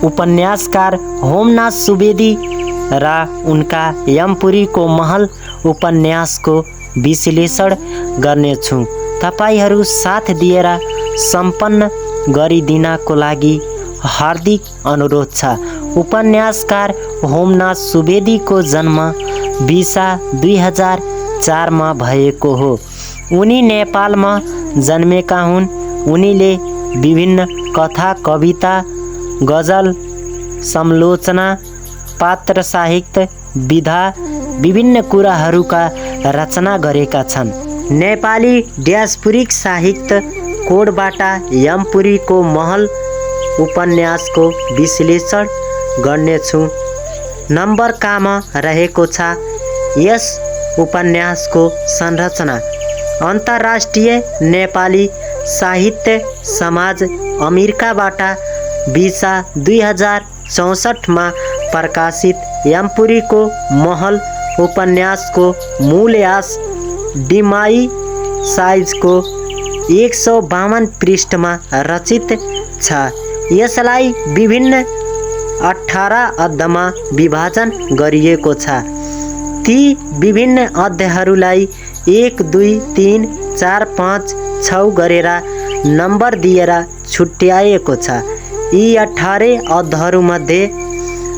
उपन्यासकार होमनाथ सुवेदी र उनका यमपुरीको महल उपन्यासको विश्लेषण गर्नेछु। तपाईहरू साथ दिएर सम्पन्न गरिदिनको लागि हार्दिक अनुरोध छ। उपन्यासकार होमनाथ सुवेदीको जन्म बिसा 2004 मा भएको हो। उनी नेपालमा जन्मेका हुन्। उनीले विभिन्न कथा, कविता, गजल, समालोचना, पात्र साहित्य विधा विभिन्न कुराहरूका रचना गरेका छन्। नेपाली डायस्पोरिक साहित्य कोडबाट यमपुरीको महल उपन्यासको विश्लेषण गर्नेछु। नम्बर कामा रहेको छ यस उपन्यासको संरचना। अन्तर्राष्ट्रिय नेपाली साहित्य समाज अमेरिकाबाट बिसा 2064 मा प्रकाशित यमपुरीको महल उपन्यासको मूल्यास डिमाई साइजको 152 पृष्ठमा रचित छ। यसलाई विभिन्न 18 अध्यायमा विभाजन गरिएको छ। ती विभिन्न अध्यायहरूलाई 1, 2, 3, 4, 5, 6 गरेर नम्बर दिएर छुट्याएको छ। यी 18 अध्यायहरूमध्ये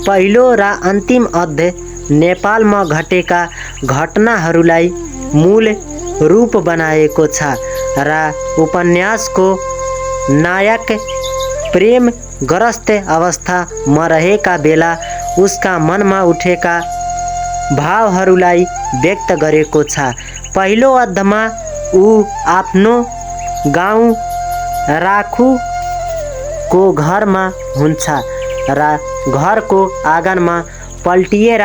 पहिलो र अन्तिम अध्याय नेपालमा घटेका घटनाहरूलाई मूल रूप बनाएको छ र उपन्यासको नायक प्रेमग्रस्त अवस्थामा रहेका बेला उसका मनमा उठेका भावहरूलाई व्यक्त गरेको छ। पहिलो अध्यायमा ऊ आफ्नो गाउँ राखुको घरमा हुन्छ र घरको आँगनमा पल्टिएर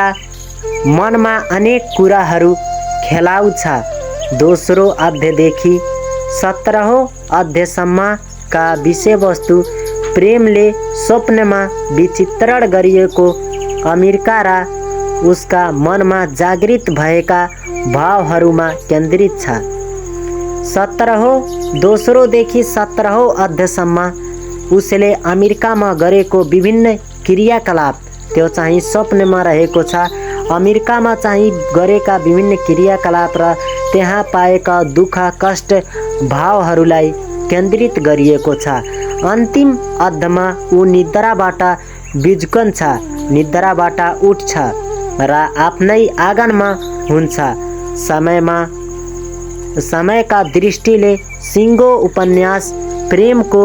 मनमा अनेक कुराहरू खेलाउँछ। दोस्रो अध्यायदेखि 17औं अध्यायसम्मका विषयवस्तु प्रेमले स्वप्नमा विचित्रण गरिएको अमेरिका र उसका मनमा जागृत भएका भावहरूमा केन्द्रित छ। 17औं दोस्रोदेखि 17औं अध्यायसम्म उसले अमेरिकामा गरेको विभिन्न क्रियाकलाप त्यो चाहिँ स्वप्नमा रहेको छ। अमेरिकामा चाहिँ गरेका विभिन्न क्रियाकलाप र त्यहाँ पाएका दुःख कष्ट भावहरूलाई केन्द्रित गरिएको छ। अन्तिम अध्यायमा ऊ निद्राबाट बिउझन्छ, निद्राबाट उठ्छ र आफ्नै आँगनमा हुन्छ। समयका दृष्टिले सिङ्गो उपन्यास प्रेमको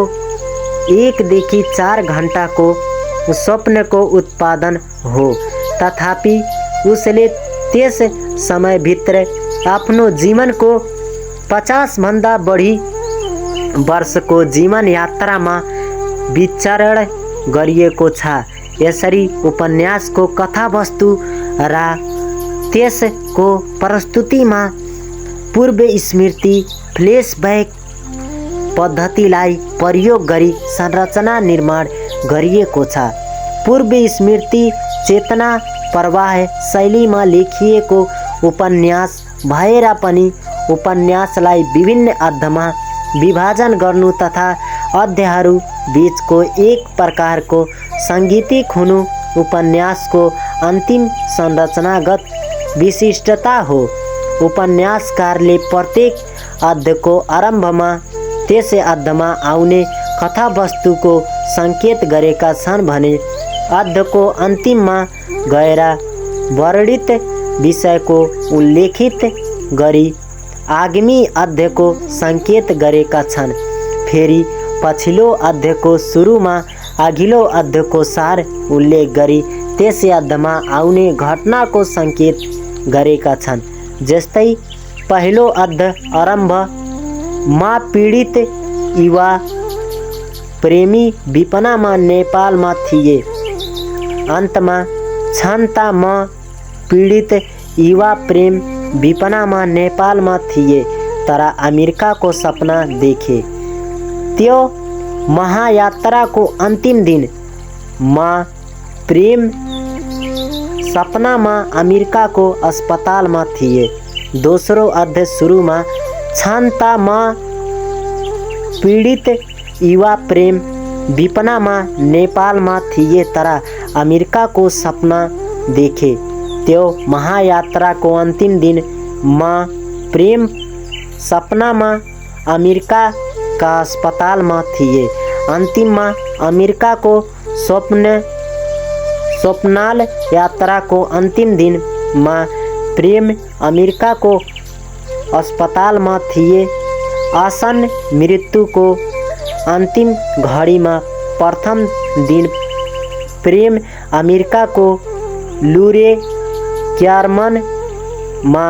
1 देखि 4 घण्टाको स्वप्नको उत्पादन हो। तथापि उसले त्यस समयभित्र आफ्नो जीवनको 50 भन्दा बढी वर्षको जीवन यात्रामा विचरण गरिएको छ। यसरी उपन्यासको कथावस्तु र त्यसको प्रस्तुतिमा पूर्व स्मृति फ्ल्यासब्याक पद्धतिलाई प्रयोग गरी संरचना निर्माण गरिएको छ। पूर्व स्मृति चेतना प्रवाह शैलीमा लेखिएको उपन्यास भएर पनि उपन्यासलाई विभिन्न अध्यायमा विभाजन गर्नु तथा अध्यायहरू बीचको एक प्रकारको साङ्गीतिक हुनु उपन्यासको अन्तिम संरचनागत विशिष्टता हो। उपन्यासकारले प्रत्येक अध्यायको आरम्भमा त्यसै अध्यायमा आउने कथावस्तुको सङ्केत गरेका छन् भने अध्यायको अन्तिममा गएर वर्णित विषयको उल्लेखित गरी आगामी अध्यायको सङ्केत गरेका छन्। फेरि पछिल्लो अध्यायको सुरुमा अघिल्लो अध्यायको सार उल्लेख गरी त्यसै अध्यायमा आउने घटनाको सङ्केत गरेका छन्। जस्तै पहिलो अध्याय आरम्भमा पीडित युवा प्रेमी विपनामा नेपालमा थिए। अन्तमा क्षणतामा पीडित युवा प्रेम विपनामा नेपालमा थिए तर अमेरिकाको सपना देखे। त्यो महायात्राको अन्तिम दिन प्रेम सपनामा अमेरिकाको अस्पतालमा थिए। दोस्रो अध्याय सुरुमा क्षणतामा पीडित युवा प्रेम विपनामा नेपालमा थिए तर अमेरिकाको सपना देखे। त्यो महायात्राको अन्तिम दिनमा प्रेम सपनामा अमेरिकाका अस्पतालमा थिए। अन्तिममा अमेरिकाको स्वप्नाल यात्राको अन्तिम दिनमा प्रेम अमेरिकाको अस्पतालमा थिए। आसन मृत्युको अन्तिम घडीमा प्रथम दिन प्रेम अमेरिकाको लुरे क्यारमनमा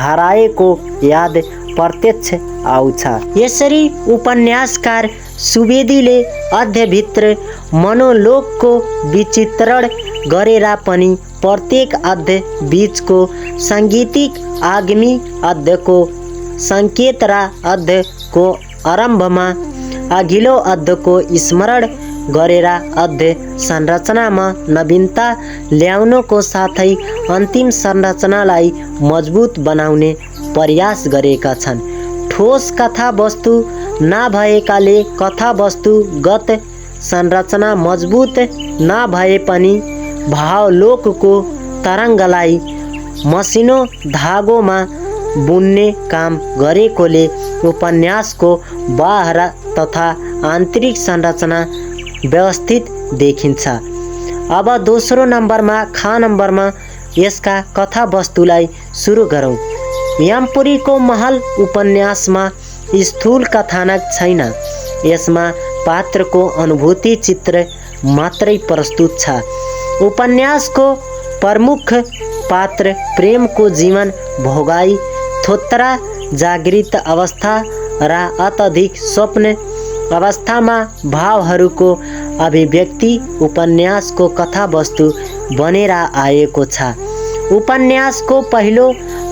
हराएको याद प्रत्यक्ष आउँछ। यसरी उपन्यासकार सुवेदीले अध्यायभित्र मनोलोकको विचित्रण गरेर पनि प्रत्येक अध्याय बीचको साङ्गीतिक आगामी अध्यायको सङ्केत र अध्यायको आरम्भमा अघिल्लो अध्यायको स्मरण गरेर अध्याय संरचनामा नवीनता ल्याउनको साथै अन्तिम संरचनालाई मजबुत बनाउने प्रयास गरेका छन्। ठोस कथावस्तु नभएकाले कथावस्तुगत संरचना मजबुत नभए पनि भावलोकको तरङ्गलाई मसिनो धागोमा बुन्ने काम गरेकोले उपन्यासको बाह्य तथा आन्तरिक संरचना व्यवस्थित देखिन्छ। अब दोस्रो नम्बरमा नम्बरमा यसका कथावस्तुलाई सुरु गरौँ। यमपुरीको महल उपन्यासमा स्थूल कथानक छैन। यसमा पात्रको अनुभूति चित्र मात्रै प्रस्तुत छ। उपन्यासको प्रमुख पात्र प्रेमको जीवन भोगाई थोत्रा जागृत अवस्था र अत्यधिक स्वप्न अवस्थामा भावहरूको अभिव्यक्ति उपन्यासको कथावस्तु बनेर आएको छ। उपन्यासको पहिलो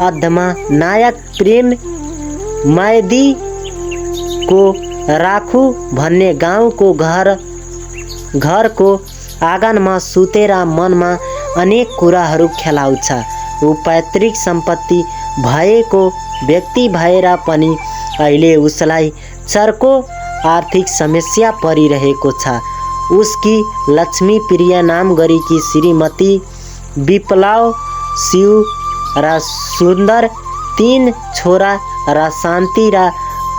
अध्यायमा नायक प्रेम माइतीको राखु भन्ने गाउँको घरको आँगनमा सुतेर मनमा अनेक कुराहरू खेलाउँछ। ऊ पैतृक सम्पत्ति भएको व्यक्ति भएर पनि अहिले उसलाई चर्को आर्थिक समस्या परिरहेको छ। उसकी लक्ष्मीप्रिया नाम गरेकी श्रीमती विप्लव शिव र सुन्दर 3 छोरा र शान्ति र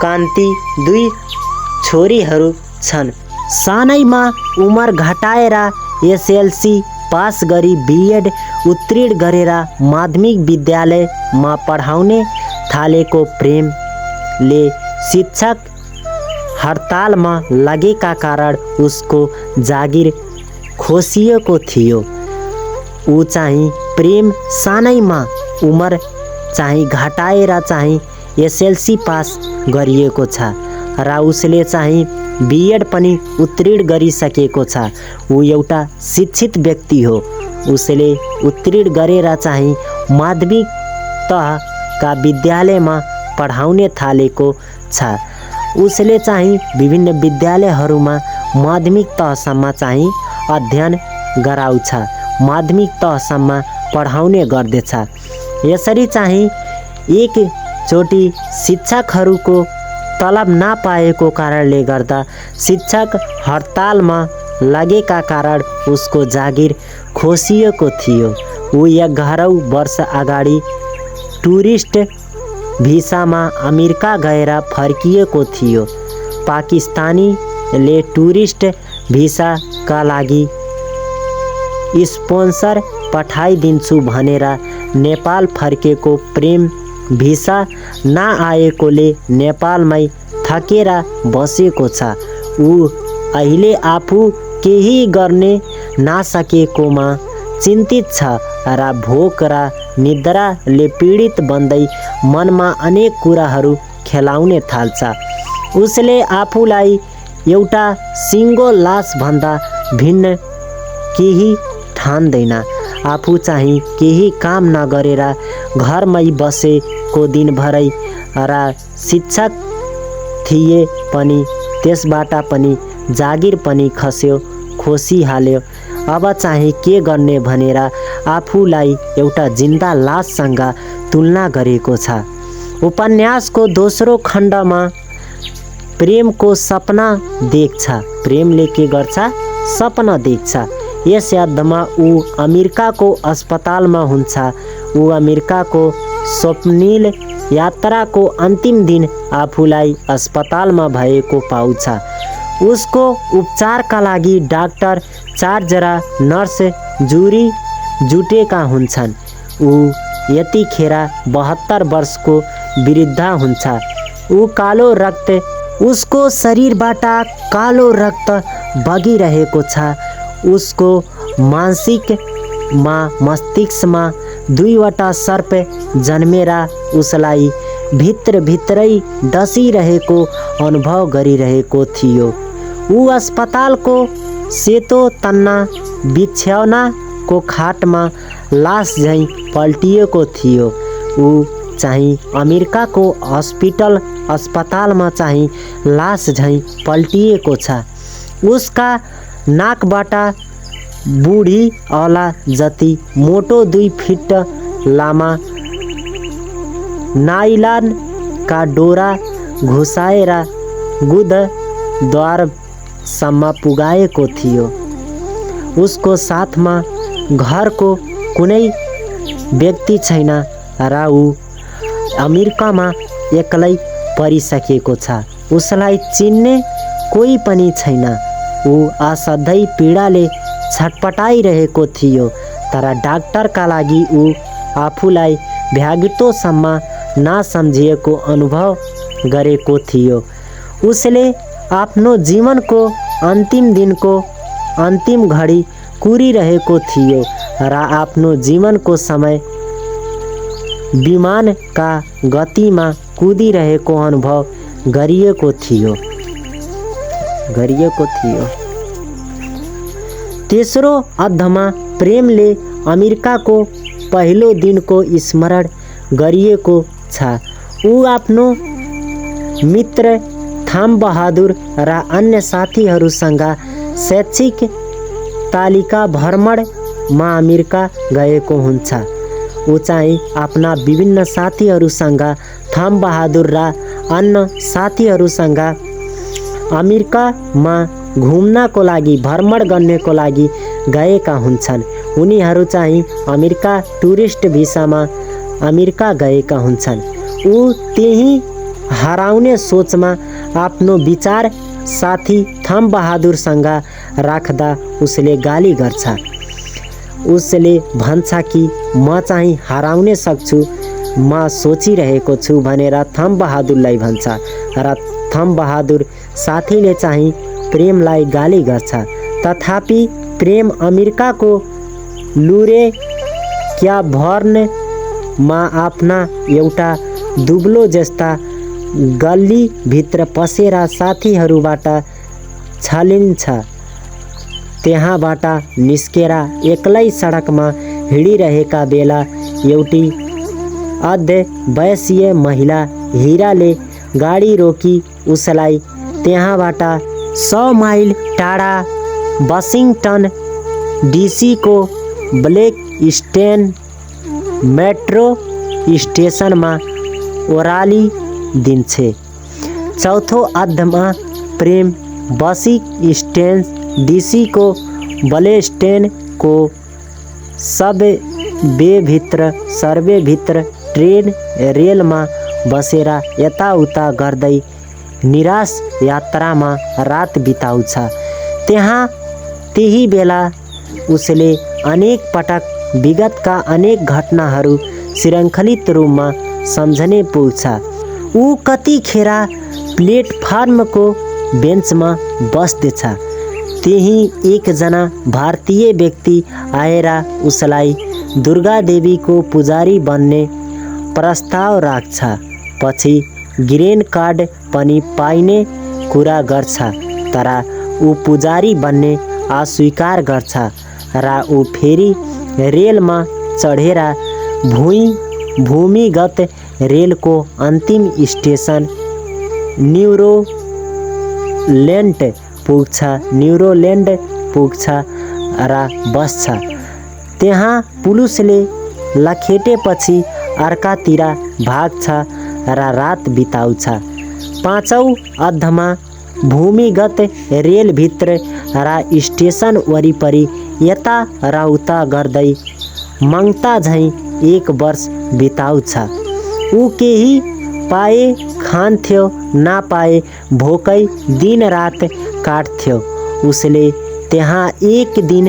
कान्ति 2 छोरीहरू छन्। सानैमा उमर घटाएर एसएलसी पास गरी बिएड उत्तीर्ण गरेर माध्यमिक विद्यालयमा पढाउने थालेको प्रेमले शिक्षक हडतालमा लगेका कारण उसको जागिर खोसिएको थियो। ऊ चाहिँ प्रेम सानैमा उमर चाहिँ घटाएर चाहिँ एसएलसी पास गरिएको छ र उसले चाहिँ बिएड पनि उत्तीर्ण गरिसकेको छ। ऊ एउटा शिक्षित व्यक्ति हो। उसले उत्तीर्ण गरेर चाहिँ माध्यमिक तहका विद्यालयमा पढाउने थालेको छ। उसले चाहिँ विभिन्न विद्यालयहरूमा माध्यमिक तहसम्म चाहिँ अध्ययन गराउँछ, माध्यमिक तहसम्म पढाउने गर्दछ। यसरी चाहिँ एकचोटि शिक्षकहरूको तलब नपाएको कारणले गर्दा शिक्षक हडतालमा लगेका कारण उसको जागिर खोसिएको थियो। ऊ 11 वर्ष अगाडि टुरिस्ट भिसामा अमेरिका गएर फर्किएको थियो। पाकिस्तानीले टुरिस्ट भिसाका लागि स्पोन्सर पठाइदिन्छु भनेर नेपाल फर्केको प्रेम भिसा नआएकोले नेपालमै थकेर बसेको छ। ऊ अहिले आफू केही गर्ने नसकेकोमा चिन्तित छ र भोक र निद्राले पीडित बन्दै मनमा अनेक कुराहरू खेलाउने थाल्छ। उसले आफूलाई एउटा सिङ्गो लासभन्दा भिन्न केही ठान्दैन। आफू चाहिँ केही काम नगरेर घरमै बसेको दिनभरै र शिक्षक थिए पनि त्यसबाट पनि जागिर पनि खोसिहाल्यो। अब चाहिँ के गर्ने भनेर आफूलाई एउटा जिन्दा लाससँग तुलना गरेको छ। उपन्यासको दोस्रो खण्डमा प्रेमको सपना देख्छ, प्रेमले के गर्छ सपना देख्छ। यस यादमा ऊ अमेरिकाको अस्पतालमा हुन्छ। ऊ अमेरिकाको स्वप्निल यात्राको अन्तिम दिन आफूलाई अस्पतालमा भएको पाउँछ। उसको उपचारका लागि डाक्टर, 4 जना नर्स जुरी जुटेका हुन्छन्। ऊ यतिखेर 72 वर्षको वृद्ध हुन्छ। ऊ कालो रक्त, उसको शरीरबाट कालो रक्त बगिरहेको छ। उसको मानसिकमा मस्तिष्कमा 2वटा सर्प जन्मेर उसलाई भित्रभित्रै डसिरहेको अनुभव गरिरहेको थियो। ऊ अस्पतालको सेतो तन्ना बिछ्याउनाको खाटमा लास झैँ पल्टिएको थियो। ऊ चाहिँ अमेरिकाको अस्पतालमा चाहिँ लास झैँ पल्टिएको छ। उसका नाकबाट बुढी औला जति मोटो 2 फिट लामा नाइलनका डोरा घुसाएर गुदद्वारसम्म पुगाएको थियो। उसको साथमा घरको कुनै व्यक्ति छैन र ऊ अमेरिकामा एक्लै परिसकेको छ। उसलाई चिन्ने कोही पनि छैन। ऊ असाध्यै पीडाले छटपटाइरहेको थियो, तर डाक्टरका लागि ऊ आफूलाई भ्यागुतोसम्म नसम्झिएको अनुभव गरेको थियो। उसले आफ्नो जीवनको अन्तिम दिनको अन्तिम घडी कुरिरहेको थियो र आफ्नो जीवनको समय विमानका गतिमा कुदिरहेको अनुभव गरिएको थियो। तेस्रो अध्यायमा प्रेमले अमेरिकाको पहिलो दिनको स्मरण गरिएको छ। ऊ आफ्नो मित्र थामबहादुर र अन्य साथीहरूसँग शैक्षिक तालिका भ्रमणमा अमेरिका गएको हुन्छ। ऊ चाहिँ आफ्ना विभिन्न साथीहरूसँग थामबहादुर र अन्य साथीहरूसँग अमेरिकामा घुम्नको लागि, भ्रमण गर्नको लागि गएका हुन्छन्। उनीहरू चाहिँ अमेरिका टुरिस्ट भिसामा अमेरिका गएका हुन्छन्। ऊ त्यही हराउने सोचमा आफ्नो विचार साथी थामबहादुरसँग राख्दा उसले गाली गर्छ। उसले भन्छ कि म चाहिँ हराउन सक्छु, म सोचिरहेको छु भनेर थामबहादुरलाई भन्छ र थामबहादुर साथीले चाहिँ प्रेमलाई गाली गर्छ। तथापि प्रेम अमेरिकाको लुरे क्याभर्नमा आफ्ना एउटा दुब्लो जस्ता गल्लीभित्र पसेर साथीहरूबाट छलिन्छ। त्यहाँबाट निस्केर एक्लै सडकमा हिँडिरहेका बेला एउटी अध्यवसायी महिला हिराले गाडी रोकी उसलाई त्यहाँबाट 100 माइल टाढा वाशिंगटन डीसीको ब्लैक स्टेन मेट्रो स्टेशनमा ओह्राली दिन्छे। चौथो अध्यायमा प्रेम वाशिंगटन डीसीको ब्लेस्टेनको सर्वेभित्र ट्रेन रेलमा बसेर यताउता गर्दै निराश यात्रामा रात बिताउँछ। त्यही बेला उसले अनेक पटक विगतका अनेक घटनाहरू श्रृङ्खलित रूपमा सम्झने पुग्छ। ऊ कतिखेर प्लेटफर्मको बेन्चमा बस्दछ। त्यही एकजना भारतीय व्यक्ति आएर उसलाई दुर्गा देवीको पुजारी बन्ने प्रस्ताव राख्छ। पछि ग्रीन कार्ड पनि पाइने कुरा गर्छ, तर ऊ पुजारी बन्ने अस्वीकार गर्छ र ऊ फेरि रेलमा चढेर भूमिगत रेलको अन्तिम स्टेसन न्युरोल्यान्ड पुग्छ र बस्छ। त्यहाँ पुलिसले लखेटेपछि अर्कातिर भाग्छ र रात बिताउँछ। पाँचौं अध्यायमा भूमिगत रेलभित्र र स्टेसन वरिपरि यता र उता गर्दै मङ्ता झैँ 1 वर्ष बिताउँछ। ऊ केही पाए खान्थ्यो, नपाए भोकै दिन रात काट्थ्यो। उसले त्यहाँ एक दिन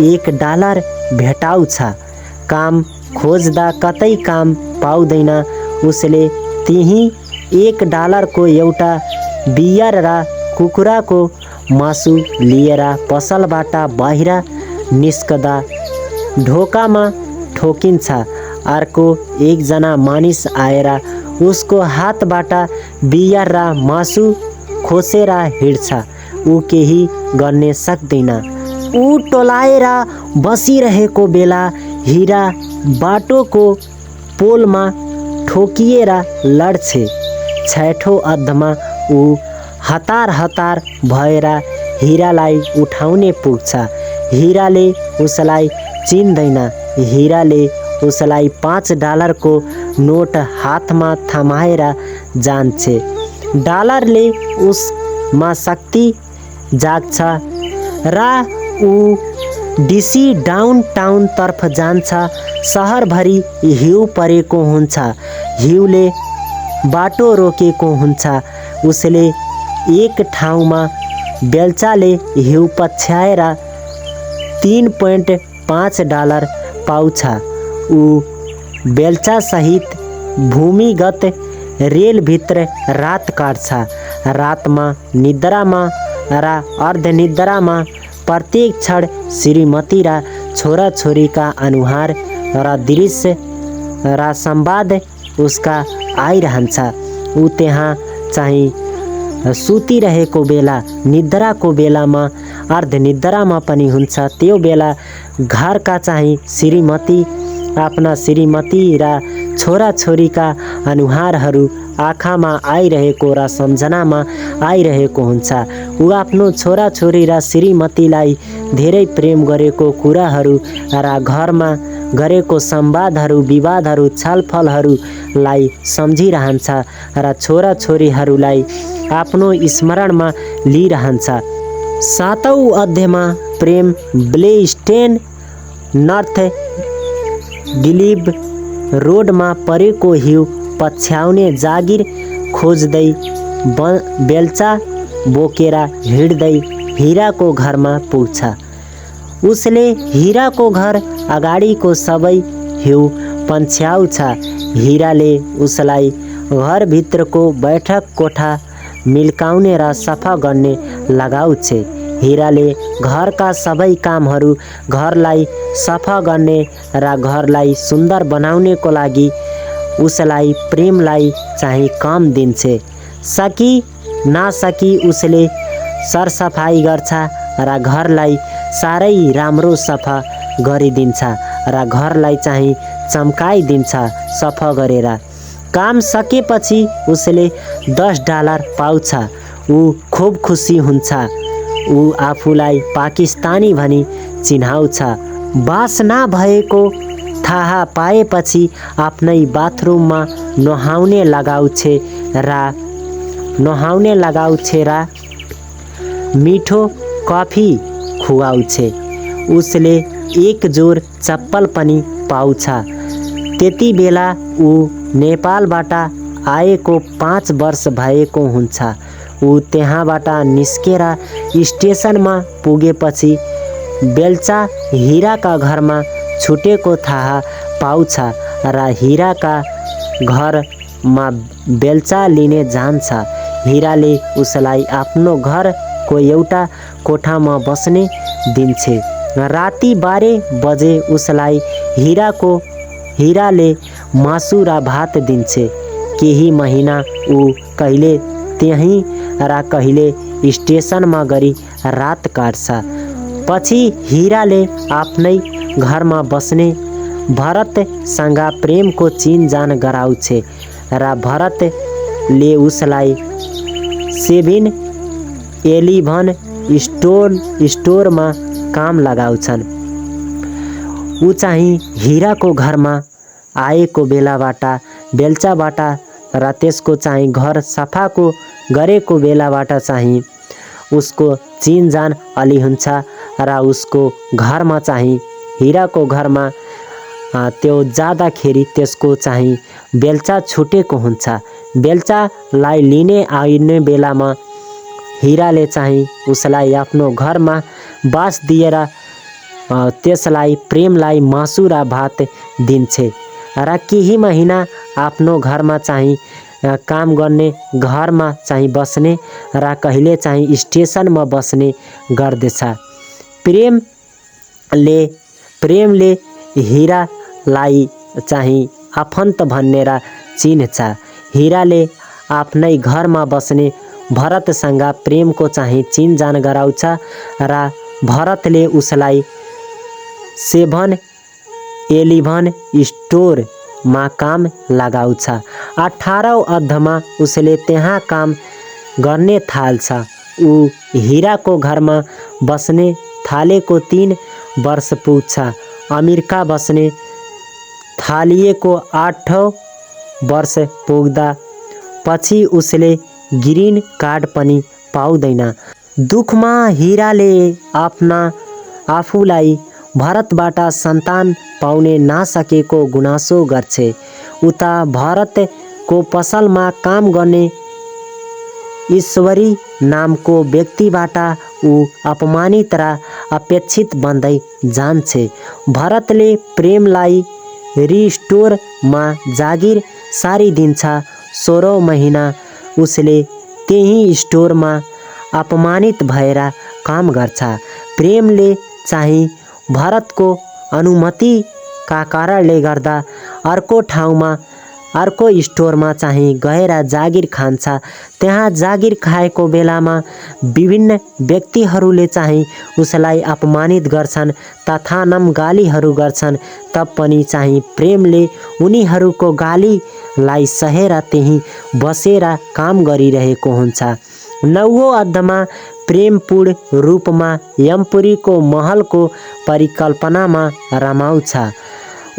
$1 भेटाउँछ। काम खोज्दा कतै काम पाउँदैन। उसले त्यही $1 को एउटा बियर र कुखुराको मासु लिएर पसलबाट बाहिर निस्कदा ढोकामा ठोकिन्छ। अर्को एकजना मानिस आएर उसको हातबाट बियर र मासु खोसेर हिँड्छ। ऊ केही गर्न सक्दैन। ऊ टोलाएर बसिरहेको बेला हिरा बाटोको पोलमा ठोकिएर लड्छे। 6औं अध्यायमा ऊ हतार भएर हिरालाई उठाउने पुग्छ। हिराले उसलाई चिन्दैन। हिराले उसलाई $5 को नोट हातमा थमाएर जान्छे। डलरले उसमा शक्ति जाग्छ र ऊ डिसी डाउनटाउनतर्फ जान्छ। सहरभरि हिउँ परेको हुन्छ। हिउँले बाटो रोकेको हुन्छ। उसले एक ठाउँमा बेल्चाले हिउँ पछ्याएर $3.5 पाउँछ। ऊ बेल्चासहित भूमिगत रेलभित्र रात काट्छ। रातमा निद्रामा र अर्धनिद्रामा प्रत्येक क्षण श्रीमती र छोराछोरीका अनुहार र दृश्य र संवाद उसका आइरहन्छ। ऊ त्यहाँ चाहिँ सुतिरहेको बेला, निद्राको बेलामा, अर्धनिद्रामा पनि हुन्छ। त्यो बेला घरका चाहिँ श्रीमती, आफ्ना श्रीमती र छोराछोरीका अनुहारहरू आँखामा आइरहेको र सम्झनामा आइरहेको हुन्छ। ऊ आफ्नो छोराछोरी र श्रीमतीलाई धेरै प्रेम गरेको कुराहरू र घरमा गरेको संवादहरू, विवादहरू, छलफलहरूलाई सम्झिरहन्छ र छोराछोरीहरूलाई आफ्नो स्मरणमा लिइरहन्छ। 7औं अध्यायमा प्रेम ब्लेस्टेन नर्थ ग्लिब रोडमा परेको हिउँ पछ्याउने जागिर खोज्दै बेल्चा बोकेर हिँड्दै हिराको घरमा पुग्छ। उसले हिराको घर अगाडिको सबै हिउँ पछ्याउँछ। हिराले उसलाई घरभित्रको बैठक कोठा मिल्काउने र सफा गर्ने लगाउँछ। हिराले घरका सबै कामहरू, घरलाई सफा गर्ने र घरलाई सुन्दर बनाउनेको लागि उसलाई प्रेमलाई चाहिँ काम दिन्छ। सकी नसकी उसले सरसफाई गर्छ र घरलाई साह्रै राम्रो सफा गरिदिन्छ र घरलाई चाहिँ चम्काइदिन्छ सफा गरेर। काम सकेपछि उसले $10 पाउँछ। ऊ खूब खुसी हुन्छ। ऊ आफूलाई पाकिस्तानी भनी चिनाउँछ। बास नभएको थाहा पाएपछि आफ्नै बाथरुममा नुहाउने लगाउँछ र मिठो कफी खुवाउँछ। उसले एक जोर चप्पल पनि पाउँछ। त्यति बेला ऊ नेपालबाट आएको 5 वर्ष भएको हुन्छ। ऊ त्यहाँबाट निस्केर स्टेसनमा पुगेपछि बेल्चा हिराका घरमा छुटेको थाहा पाउँछ र हिराका घरमा बेल्चा लिने जान्छ। हिराले उसलाई आफ्नो घरको एउटा कोठामा बस्ने दिन्छ। राति 12 बजे उसलाई हिराले मासु र भात दिन्छ। केही महिना ऊ कहिले त्यहीँ र कहिले स्टेसनमा गरी रात काट्छ। पछि हिराले आफ्नै घरमा बस्ने भरतसँग प्रेमको चिनजान गराउँछ र भरतले उसलाई 7-11 स्टोरमा काम लगाउँछन्। ऊ चाहिँ हिराको घरमा आएको बेलाबाट बेल्चाबाट र त्यसको चाहिँ घर सफाको गरेको बेलाबाट चाहिँ उसको चिनजान अलि हुन्छ र उसको घरमा चाहिँ हिराको घरमा त्यो जाँदाखेरि त्यसको चाहिँ बेल्चा छुटेको हुन्छ। बेल्चालाई लिने आउने बेलामा हिराले चाहिँ उसलाई आफ्नो घरमा बास दिएर त्यसलाई प्रेमलाई मासु र भात दिन्छे र केही महिना आफ्नो घरमा चाहिँ काम गर्ने घरमा चाहिँ बस्ने र कहिले चाहिँ स्टेसनमा बस्ने गर्दछ। प्रेमले हिरालाई चाहिँ आफन्त भनेर चिन्छ। हिराले आफ्नै घरमा बस्ने भरतसँग प्रेमको चाहिँ चिनजान गराउँछ र भरतले उसलाई 7-11 स्टोरमा काम लगाउँछ। 18औं अध्यायमा उसले त्यहाँ काम गर्ने थाल्छ। ऊ हिराको घरमा बस्ने थालेको 3 वर्ष पुग्छ। अमेरिका बस्ने थालिएको 8औं वर्ष पुग्दा पछि उसले ग्रीन कार्ड पनि पाउँदैन। दुखमा हिराले आफूलाई भरतबाट सन्तान पाउने नसकेको गुनासो गर्छे। उता भरतको पसलमा काम गर्ने ईश्वरी नामको व्यक्तिबाट ऊ अपमानित र अपेक्षित बन्दै जान्छे। भरतले प्रेमलाई रिस्टोरमा जागिर सारिदिन्छ। 16औं महिना उसले त्यही स्टोरमा अपमानित भएर काम गर्छ। प्रेमले चाहिँ भरतको अनुमतिका कारणले गर्दा अर्को ठाउँमा अर्को स्टोरमा चाहिँ गएर जागिर खान्छ। त्यहाँ जागिर खाएको बेलामा विभिन्न व्यक्तिहरूले चाहिँ उसलाई अपमानित गर्छन् तथा गालीहरू गर्छन्। तब पनि चाहिँ प्रेमले उनीहरूको गालीलाई सहेर त्यही बसेर काम गरिरहेको हुन्छ। 9औं अध्यायमा प्रेम पूर्ण रूपमा यमपुरीको महलको परिकल्पनामा रमाउँछ।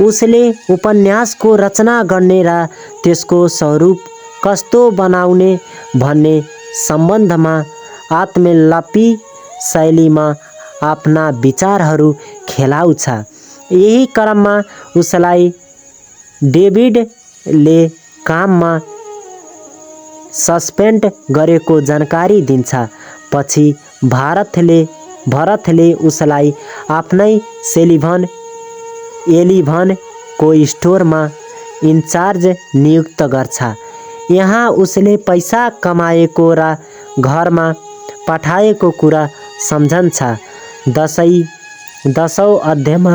उसले उपन्यासको रचना गर्ने र त्यसको स्वरूप कस्तो बनाउने भन्ने सम्बन्धमा आत्मलपी शैलीमा आफ्ना विचारहरू खेलाउँछ। यही क्रममा उसलाई डेभिडले काममा सस्पेन्ड गरेको जानकारी दिन्छ। पछि भरतले उसलाई आफ्नै 7-11 को स्टोरमा इन्चार्ज नियुक्त गर्छ। यहाँ उसले पैसा कमाएको र घरमा पठाएको कुरा सम्झन्छ। 10औं अध्यायमा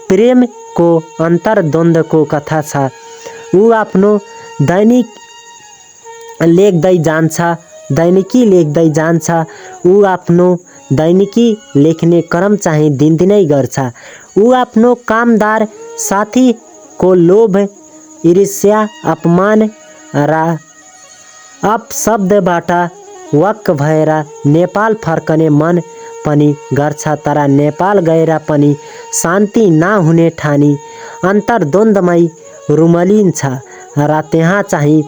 प्रेमको अन्तर्द्वन्द्वको कथा छ। ऊ आफ्नो दैनिकी लेख्दै जान्छ। ऊ आफ्नो दैनिकी लेख्ने क्रम चाहिँ दिनदिनै गर्छ। ऊ आफ्नो कामदार साथीको लोभ, ईर्ष्या, अपमान र अपशब्दबाट वाक्क भएर नेपाल फर्कने मन पनि गर्छ। तर नेपाल गएर पनि शान्ति नहुने ठानी अन्तर्द्वन्द्वमै रुमलिन्छ र त्यहाँ चाहिँ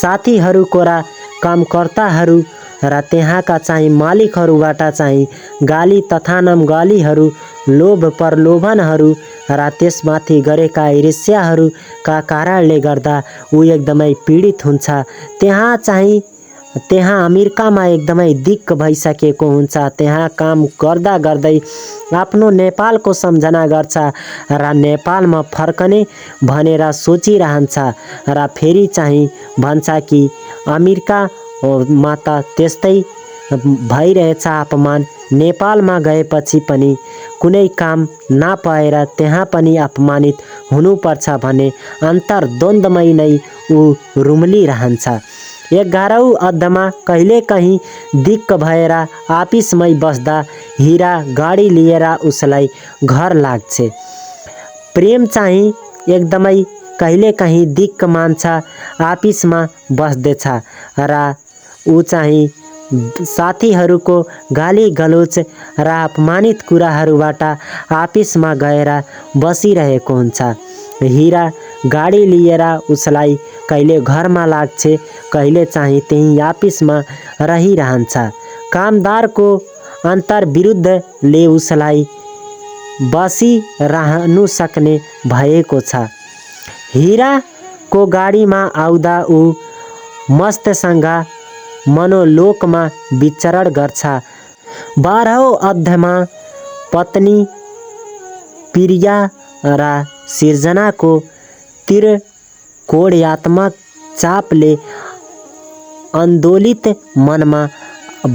साथीहरूको र कामकर्ताहरू र त्यहाँका चाहिँ मालिकहरूबाट चाहिँ गाली तथा गालीहरू, लोभ प्रलोभनहरू र त्यसमाथि गरेका ईर्ष्याहरूका कारणले गर्दा ऊ एकदमै पीडित हुन्छ। त्यहाँ अमेरिकामा एकदमै दिक्क भइसकेको हुन्छ। त्यहाँ काम गर्दा गर्दै आफ्नो नेपालको सम्झना गर्छ र नेपालमा फर्कने भनेर सोचिरहन्छ र फेरि चाहिँ भन्छ कि अमेरिकामा त त्यस्तै भइरहेछ अपमान। नेपालमा गएपछि पनि कुनै काम नपाएर त्यहाँ पनि अपमानित हुनुपर्छ भन्ने अन्तर्द्वन्द्वमै नै ऊ रुमलिरहन्छ। 11औं अध्यायमा कहिलेकहीँ दिक्क भएर आफिसमै बस्दा हिरा गाडी लिएर उसलाई घर लाग्छ। प्रेम चाहिँ एकदमै कहिलेकहीँ दिक्क मान्छ आफिसमा बस्दैछ र ऊ चाहिँ साथीहरूको गाली गलोच र अपमानित कुराहरूबाट आफिसमा गएर बसिरहेको हुन्छ। हीरा गाडी लिएर उसलाई कहिले घरमा लाग्छ, कहिले चाहिँ त्यही आफिसमा रहिरहन्छ। कामदारको अन्तर्विरुद्धले उसलाई बसिरहनु सक्ने भएको छ। हीराको गाडीमा आउँदा ऊ मस्तसँग मनोलोकमा विचरण गर्छ। 12औं अध्यायमा पत्नी प्रिया र सिर्जनाको त्रिकोणात्मक चापले आन्दोलित मनमा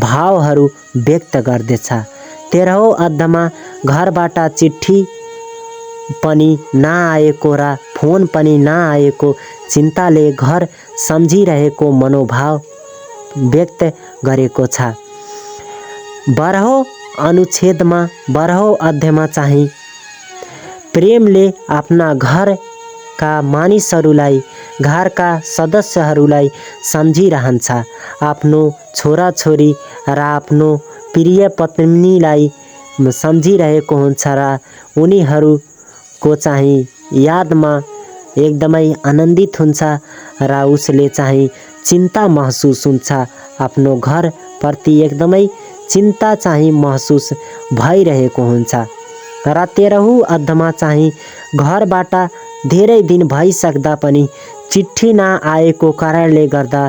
भावहरू व्यक्त गर्दछ। 13औं अध्यायमा घरबाट चिठी पनि नआएको र फोन पनि नआएको चिन्ताले घर सम्झिरहेको मनोभाव व्यक्त गरेको छ। 12औं अनुच्छेदमा 12औं अध्यायमा चाहिँ प्रेमले आफ्ना घरका मानिसहरूलाई, घरका सदस्यहरूलाई सम्झिरहन्छ। आफ्नो छोराछोरी र आफ्नो प्रिय पत्नीलाई सम्झिरहेको हुन्छ र उनीहरूको चाहिँ यादमा एकदमै आनन्दित हुन्छ र उसले चाहिँ चिन्ता महसुस हुन्छ। आफ्नो घरप्रति एकदमै चिन्ता चाहिँ महसुस भइरहेको हुन्छ। र 13औं अध्यायमा चाहिँ घरबाट धेरै दिन भइसक्दा पनि चिठी नआएको कारणले गर्दा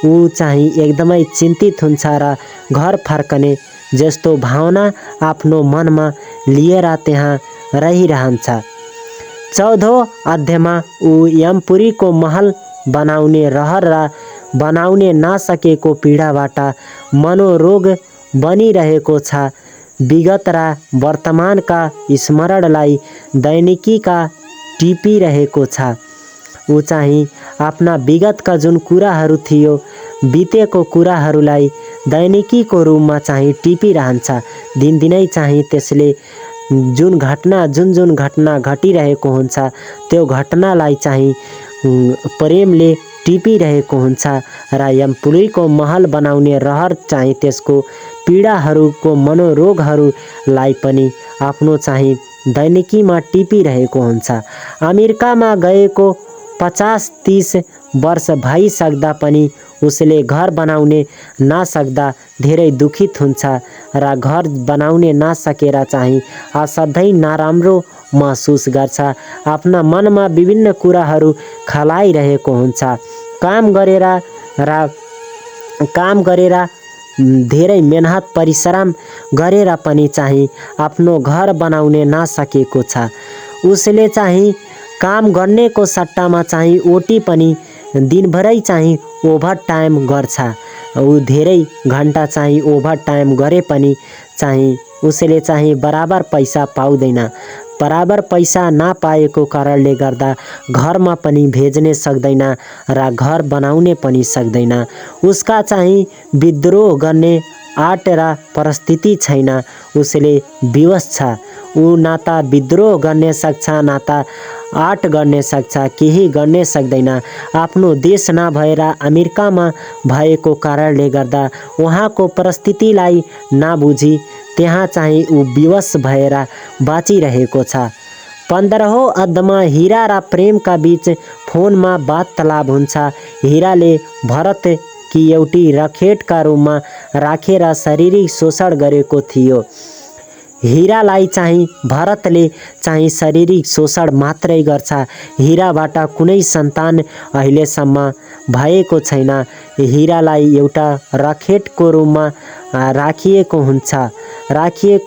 ऊ चाहिँ एकदमै चिन्तित हुन्छ र घर फर्कने जस्तो भावना आफ्नो मनमा लिएर त्यहाँ रहिरहन्छ। 14औं अध्यायमा ऊ यमपुरीको महल बनाउने रहर र बनाउन नसकेको पीडाबाट मनोरोग बनिरहेको छ। विगत र वर्तमानका स्मरणलाई दैनिकीका टिपिरहेको छ। ऊ चाहिँ आफ्ना विगतका जुन कुराहरू थियो, बितेको कुराहरूलाई दैनिकीको रूपमा चाहिँ टिपिरहन्छ। दिनदिनै चाहिँ त्यसले जुन घटना घटिरहेको हुन्छ त्यो घटनालाई चाहिँ प्रेमले टिपिरहेको हुन्छ र यमपुरीको महल बनाउने रहर चाहिँ त्यसको पीडाहरूको मनोरोगहरूलाई पनि आफ्नो चाहिँ दैनिकीमा टिपिरहेको हुन्छ। अमेरिकामा गएको 50-30 वर्ष भइसक्दा पनि उसले घर बनाउने नसक्दा धेरै दुखित हुन्छ र घर बनाउने नसकेर चाहिँ असाध्यै नराम्रो महसुस गर्छ। आफ्ना मनमा विभिन्न कुराहरू खलाइरहेको हुन्छ। काम गरेर धेरै मेहनत परिश्रम गरेर पनि चाहिँ आफ्नो घर बनाउने नसकेको छ। उसले चाहिँ काम गर्नेको सट्टामा चाहिँ ओटी पनि दिनभरै चाहिँ ओभर टाइम गर्छ। ऊ धेरै घन्टा चाहिँ ओभर टाइम गरे पनि चाहिँ उसले चाहिँ बराबर पैसा पाउँदैन। बराबर पैसा नपाएको कारणले गर्दा घरमा पनि भेज्न सक्दैन र घर बनाउने पनि सक्दैन। उसका चाहिँ विद्रोह गर्ने आँट र परिस्थिति छैन। उसले विवश छ। ऊ न त विद्रोह गर्न सक्छ, न त आँट गर्न सक्छ, केही गर्न सक्दैन। आफ्नो देश नभएर अमेरिकामा भएको कारणले गर्दा उहाँको परिस्थितिलाई नबुझी त्यहाँ चाहिँ ऊ विवश भएर बाँचिरहेको छ। 15औं अध्यायमा हीरा र प्रेमका बीच फोनमा वार्तालाप हुन्छ। हीराले भरतकी एउटी रखेटका रूपमा राखेर शारीरिक शोषण गरेको थियो। हीरालाई चाहिँ भरतले चाहिँ शारीरिक शोषण मात्रै गर्छ। हीराबाट कुनै सन्तान अहिलेसम्म भएको छैन। हीरालाई एउटा रखेटको रूपमा राखिएको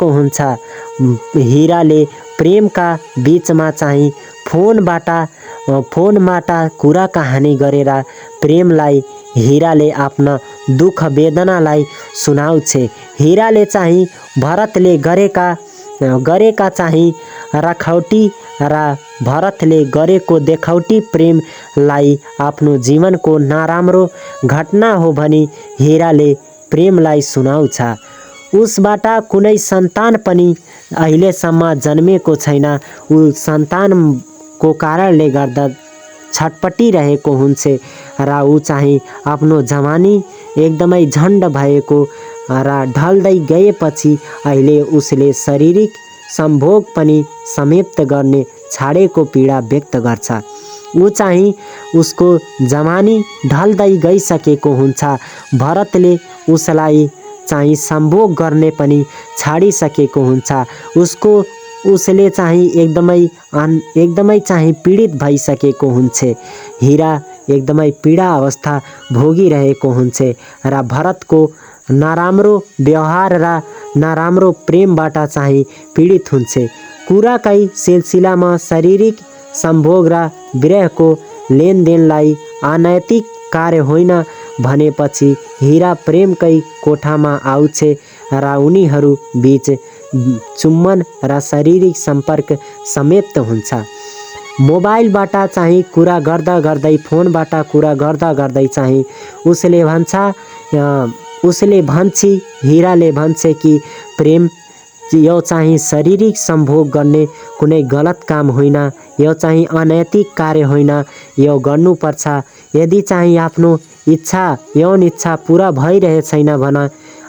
हुन्छ। हीराले प्रेमका बीचमा चाहिँ फोनबाट कुरा कहानी गरेर प्रेमलाई हीराले आफ्ना दुःख वेदनालाई सुनाउँछ। हीराले चाहिँ भरतले गरेका चाहिँ रखौटी र भरतले गरेको देखाउटी प्रेमलाई आफ्नो जीवनको नराम्रो घटना हो भनी हीराले प्रेमलाई सुनाउँछ। उसबाट कुनै सन्तान पनि अहिलेसम्म जन्मेको छैन। ऊ सन्तानको कारणले गर्दा छटपटिरहेको हुन्छ र ऊ चाहिँ आफ्नो जवानी एकदमै झण्ड भएको र ढल्दै गएपछि अहिले उसले शारीरिक सम्भोग पनि समाप्त गर्ने छाडेको पीडा व्यक्त गर्छ। ऊ चाहिँ उसको जवानी ढल्दै गइसकेको हुन्छ। भरतले उसलाई चाहिँ सम्भोग गर्ने पनि छाडिसकेको हुन्छ। उसले चाहिँ एकदमै चाहिँ पीडित भइसकेको हुन्छ। हीरा एकदमै पीडा अवस्था भोगिरहेको हुन्छ र भरतको नराम्रो व्यवहार र नराम्रो प्रेमबाट चाहिँ पीडित हुन्छ। कुराकै सिलसिलामा शारीरिक सम्भोग र विरहको लेनदेनलाई अनैतिक कार्य होइन भनेपछि हीरा प्रेमकै कोठामा आउँछ र उनीहरू बीच चुम्बन र शारीरिक सम्पर्क समाप्त हुन्छ। मोबाइलबाट चाहिँ कुरा गर्दा गर्दै फोनबाट कुरा गर्दा गर्दै चाहिँ हीराले भन्छ कि प्रेम यो चाहिँ शारीरिक सम्भोग गर्ने कुनै गलत काम होइन, यो चाहिँ अनैतिक कार्य होइन, यो गर्नुपर्छ। यदि चाहिँ आफ्नो यौन इच्छा पुरा भइरहेको छैन भने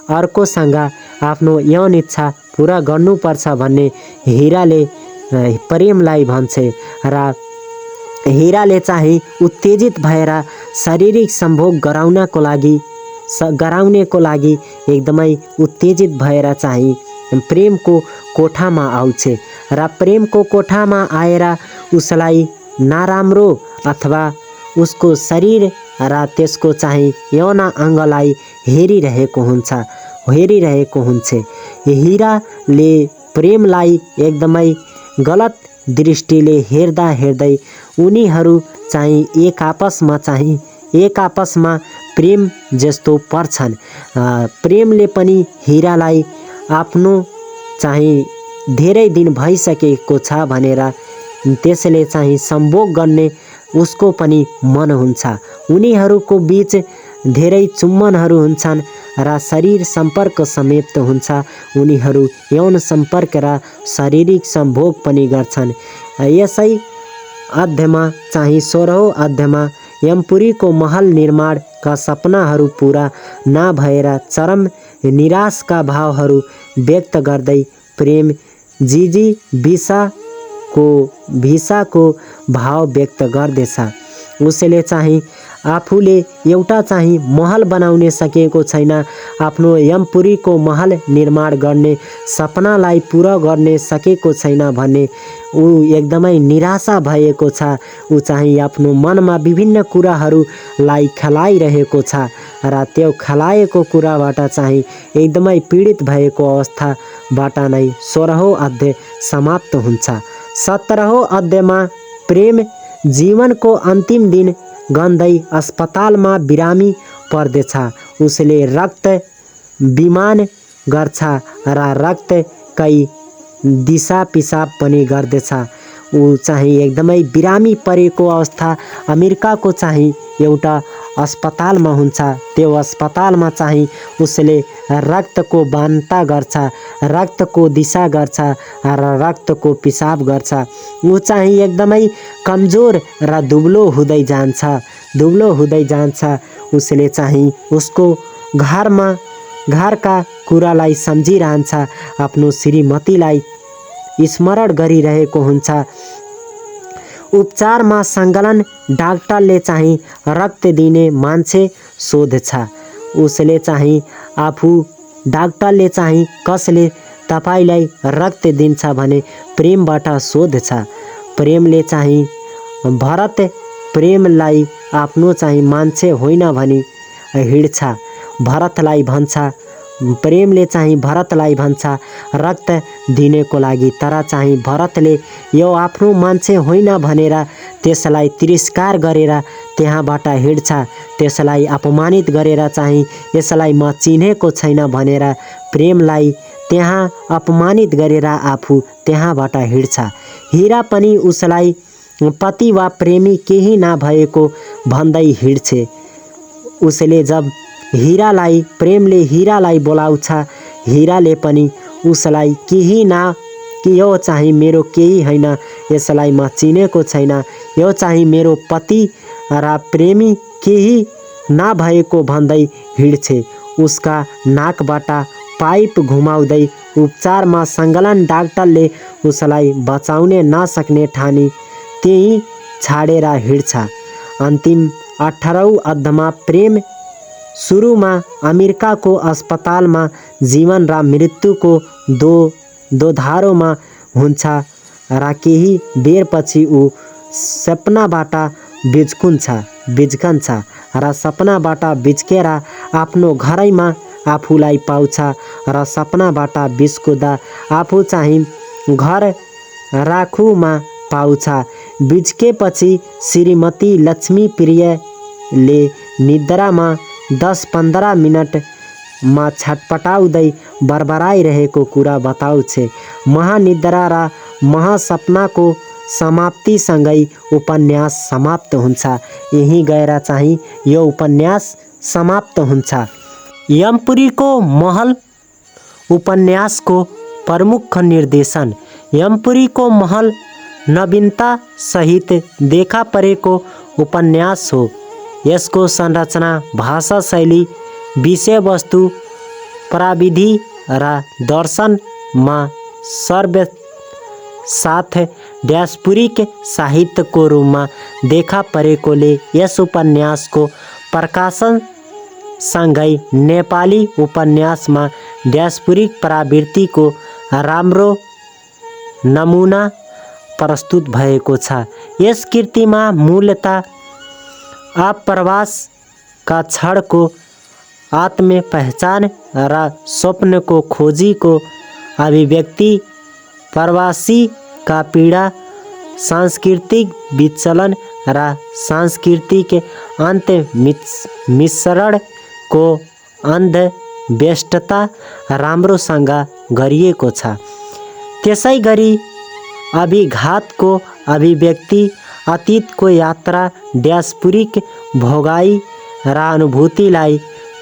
अर्कोसँग आफ्नो यौन इच्छा पुरा गर्नुपर्छ भन्ने हीराले प्रेमलाई भन्छ र हीराले चाहिँ उत्तेजित भएर शारीरिक सम्भोग गराउनेको लागि एकदमै उत्तेजित भएर चाहिँ प्रेमको कोठामा आउँछ र प्रेमको कोठामा आएर उसलाई नराम्रो अथवा उसको शरीर र त्यसको चाहिँ यौन अङ्गलाई हेरिरहेको हुन्छ। हीराले प्रेमलाई एकदमै गलत दृष्टिले हेर्दै उनीहरू चाहिँ एक आपसमा प्रेम जस्तो पर्छन्। प्रेमले पनि हीरालाई आफ्नो चाहिँ धेरै दिन भइसकेको छ भनेर त्यसले चाहिँ सम्भोग गर्ने उसको पनि मन हुन्छ। उनीहरूको बीच धेरै चुम्बनहरू हुन्छन् र शरीर सम्पर्क समाप्त हुन्छ। उनीहरू यौन सम्पर्क र शारीरिक सम्भोग पनि गर्छन्। यसै अध्यायमा चाहिँ 16औं अध्यायमा यमपुरीको महल निर्माणका सपनाहरू पुरा नभएर चरम निराशका भावहरू व्यक्त गर्दै प्रेम भिसाको भाव व्यक्त गर्दैछ। उसले चाहिँ आफूले एउटा चाहिँ महल बनाउन सकेको छैन, आफ्नो यमपुरीको महल निर्माण गर्ने सपनालाई पुरा गर्न सकेको छैन भन्ने ऊ एकदमै निराशा भएको छ। ऊ चाहिँ आफ्नो मनमा विभिन्न कुराहरूलाई खेलाइरहेको छ र त्यो खेलाएको कुराबाट चाहिँ एकदमै पीडित भएको अवस्थाबाट नै 16औं अध्याय समाप्त हुन्छ। 17औं अध्यायमा प्रेम जीवनको अन्तिम दिन गन्दै अस्पतालमा बिरामी पर्दछ। उसले रक्त विमान गर्छ र रक्तकै दिशा पिसाब पनि गर्दछ। ऊ चाहिँ एकदमै बिरामी परेको अवस्था अमेरिकाको चाहिँ एउटा अस्पतालमा हुन्छ। त्यो अस्पतालमा चाहिँ उसले रक्तको बान्ता गर्छ, रक्तको दिशा गर्छ र रक्तको पिसाब गर्छ। ऊ चाहिँ एकदमै कमजोर र दुब्लो हुँदै जान्छ। उसले चाहिँ उसको घरका कुरालाई सम्झिरहन्छ, आफ्नो श्रीमतीलाई स्मरण गरिरहेको हुन्छ। उपचारमा सङ्कलन डाक्टरले चाहिँ रक्त दिने मान्छे सोध्छ। उसले चाहिँ डाक्टरले चाहिँ कसले तपाईलाई रक्त दिन्छ भने प्रेमबाट सोध्छ। प्रेमले चाहिँ भरत प्रेमलाई आफ्नो चाहिँ मान्छे होइन भनी हिँड्छ। प्रेमले चाहिँ भरतलाई भन्छ रक्त दिनको लागि, तर चाहिँ भरतले यो आफ्नो मान्छे होइन भनेर त्यसलाई तिरस्कार गरेर त्यहाँबाट हिँड्छ। त्यसलाई अपमानित गरेर चाहिँ यसलाई म चिनेको छैन भनेर प्रेमलाई त्यहाँ अपमानित गरेर आफू त्यहाँबाट हिँड्छ। हीरा पनि उसलाई पति वा प्रेमी केही नभएको भन्दै हिँड्छ। उसले जब प्रेमले हीरालाई बोलाउँछ, हीराले पनि उसलाई कि यो चाहिँ मेरो केही होइन, यसलाई म चिनेको छैन, यो चाहिँ मेरो पति र प्रेमी केही नभएको भन्दै हिँड्छ। उसका नाकबाट पाइप घुमाउँदै उपचारमा सङ्कलन डाक्टरले उसलाई बचाउन नसक्ने ठानी त्यही छाडेर हिँड्छ। अन्तिम 18औं अध्यायमा प्रेम सुरुमा अमेरिकाको अस्पतालमा जीवन र मृत्युको दोधारोमा हुन्छ र केही बेरपछि ऊ सपनाबाट बिच्कन्छ र सपनाबाट बिच्केर आफ्नो घरैमा आफूलाई पाउँछ र सपनाबाट बिच्कुदा आफू चाहिँ घर राखुमा पाउँछ। बिच्केपछि श्रीमती लक्ष्मीप्रियले निद्रामा 10-15 मिनटमा छटपटाउँदै बरबराइरहेको कुरा बताउँछ। महानिद्रा र महासपनाको समाप्तिसँगै उपन्यास समाप्त हुन्छ। यही गएर चाहिँ यो उपन्यास समाप्त हुन्छ। यमपुरीको महल उपन्यासको प्रमुख निर्देशन। यमपुरीको महल नवीनता सहित देखा परेको उपन्यास हो। यसको संरचना, भाषा शैली, विषयवस्तु, प्रविधि र दर्शनमा सर्वसाथ ड्यास्पुरिक साहित्यको रूपमा देखा परेकोले यस उपन्यासको प्रकाशनसँगै नेपाली उपन्यासमा ड्यास्पुरिक प्रवृत्तिको राम्रो नमुना प्रस्तुत भएको छ। यस कृतिमा मूलतः आप्रवासका क्षणको आत्मपहचान र स्वप्नको खोजीको अभिव्यक्ति, प्रवासीका पीडा, सांस्कृतिक विचलन र सांस्कृतिक मिश्रणको अन्धव्यस्तता राम्रोसँग गरिएको छ। त्यसैगरी अभिघातको अभिव्यक्ति, अतीतको यात्रा, ड्यास्पुरिक भोगाई र अनुभूतिलाई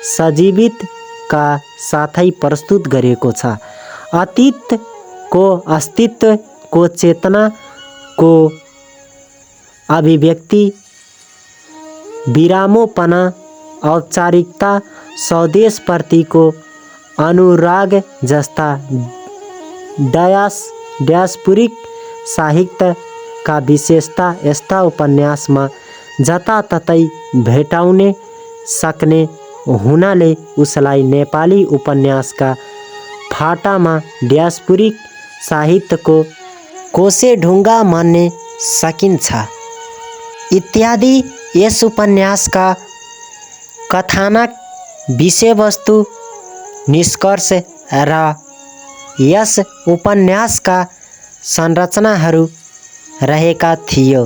सजीवितका साथै प्रस्तुत गरेको छ। अतीतको अस्तित्वको चेतनाको अभिव्यक्ति, बिरामोपना, औपचारिकता, स्वदेशप्रतिको अनुराग जस्ता ड्यास्पुरिक साहित्यका विशेषता यस्ता उपन्यासमा जताततै भेटाउन सक्ने हुनाले उसलाई नेपाली उपन्यासका फाटामा ड्यास्पुरिक साहित्यको कोसेढुङ्गा मान्न सकिन्छ। इत्यादि यस उपन्यासका कथानक, विषयवस्तु, निष्कर्ष र यस उपन्यासका संरचनाहरू रहेका थियो।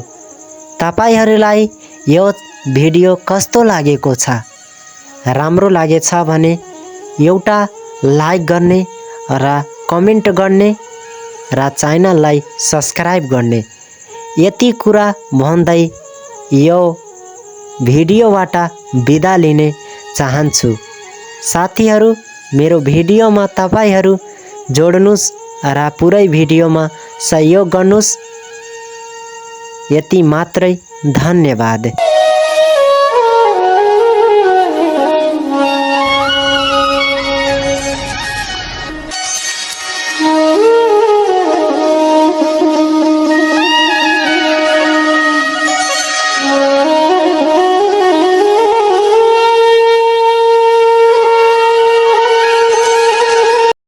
तपाईहरूलाई यो भिडियो कस्तो लागेको छ? राम्रो लागेछ भने एउटा लाइक गर्ने र कमेन्ट गर्ने र च्यानललाई सब्स्क्राइब गर्ने, यति कुरा भन्दै यो भिडियोबाट बिदा लिन चाहन्छु। साथीहरू, मेरो भिडियोमा तपाईहरू जोड्नुस् र पुरै भिडियोमा सहयोग गर्नुस्। यति मात्रै। धन्यवाद।